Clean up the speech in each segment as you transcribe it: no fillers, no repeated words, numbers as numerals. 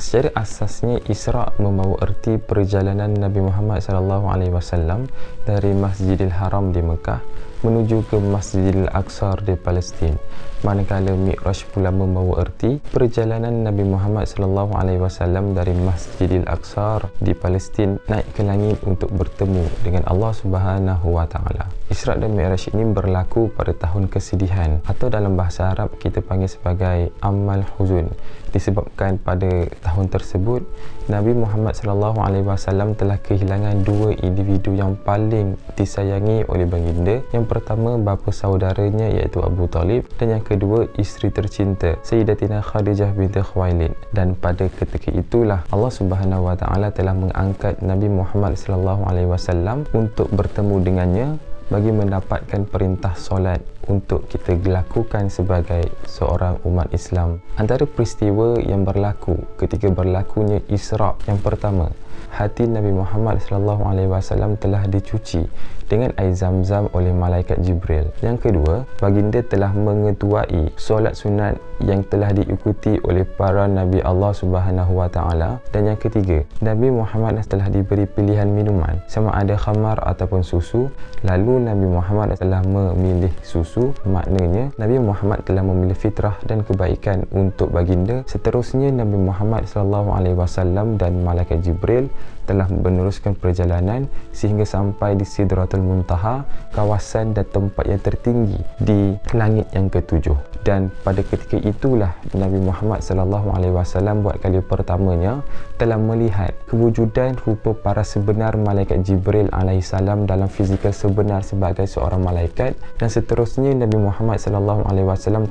Secara asasnya, Isra' membawa erti perjalanan Nabi Muhammad SAW dari Masjidil Haram di Mekah menuju ke Masjidil Aqsa di Palestin. Manakala Mi'raj pula membawa erti perjalanan Nabi Muhammad SAW dari Masjidil Aqsa di Palestin naik ke langit untuk bertemu dengan Allah Subhanahu wa taala. Isra' dan Mi'raj ini berlaku pada tahun kesedihan, atau dalam bahasa Arab kita panggil sebagai Amal Huzun, disebabkan pada tahun tersebut Nabi Muhammad SAW telah kehilangan dua individu yang paling disayangi oleh baginda. Yang pertama, bapa saudaranya iaitu Abu Talib, dan yang kedua, isteri tercinta Sayyidatina Khadijah binti Khuwailid. Dan pada ketika itulah Allah Subhanahu wa taala telah mengangkat Nabi Muhammad SAW untuk bertemu dengannya bagi mendapatkan perintah solat untuk kita lakukan sebagai seorang umat Islam. Antara peristiwa yang berlaku ketika berlakunya Isra' yang pertama, hati Nabi Muhammad SAW telah dicuci dengan air Zam-Zam oleh malaikat Jibril. Yang kedua, baginda telah mengetuai solat sunat yang telah diikuti oleh para Nabi Allah Subhanahu wa taala. Dan yang ketiga, Nabi Muhammad telah diberi pilihan minuman sama ada khamar ataupun susu. Lalu Nabi Muhammad telah memilih susu, maknanya Nabi Muhammad telah memilih fitrah dan kebaikan untuk baginda. Seterusnya, Nabi Muhammad SAW dan malaikat Jibril telah meneruskan perjalanan sehingga sampai di Sidratul Muntaha, kawasan dan tempat yang tertinggi di langit yang ketujuh. Dan pada ketika itulah Nabi Muhammad SAW buat kali pertamanya telah melihat kewujudan rupa para sebenar malaikat Jibril alaihissalam dalam fizikal sebenar sebagai seorang malaikat. Dan seterusnya, Nabi Muhammad SAW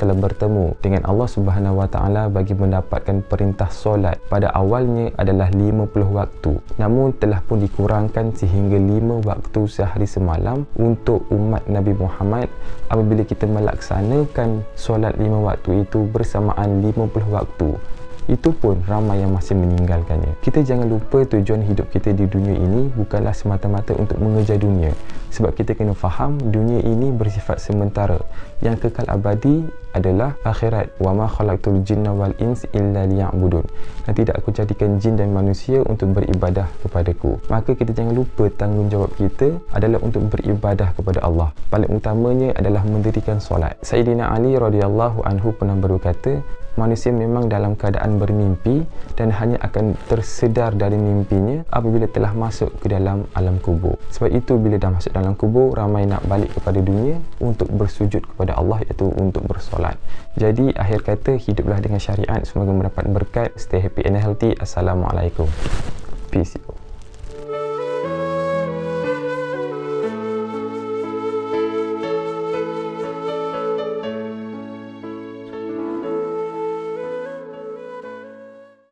telah bertemu dengan Allah Subhanahu wa taala bagi mendapatkan perintah solat. Pada awalnya adalah 50 waktu, namun telah pun dikurangkan sehingga 5 waktu sehari semalam untuk umat Nabi Muhammad. Apabila kita melaksanakan solat 5 waktu itu bersamaan 50 waktu, itu pun ramai yang masih meninggalkannya. Kita jangan lupa tujuan hidup kita di dunia ini bukanlah semata-mata untuk mengejar dunia, sebab kita kena faham dunia ini bersifat sementara. Yang kekal abadi adalah akhirat. Wa ma khalaqtul jinna wal ins illa liya'budun. Dan tidak aku jadikan jin dan manusia untuk beribadah kepadaku. Maka kita jangan lupa tanggungjawab kita adalah untuk beribadah kepada Allah. Paling utamanya adalah mendirikan solat. Sayyidina Ali radhiyallahu anhu pernah berkata, manusia memang dalam keadaan bermimpi dan hanya akan tersedar dari mimpinya apabila telah masuk ke dalam alam kubur. Sebab itu bila dah masuk dalam kubur, ramai nak balik kepada dunia untuk bersujud kepada Allah, iaitu untuk bersolat. Jadi akhir kata, hiduplah dengan syariat. Semoga mendapat berkat. Stay happy and healthy. Assalamualaikum. Peace.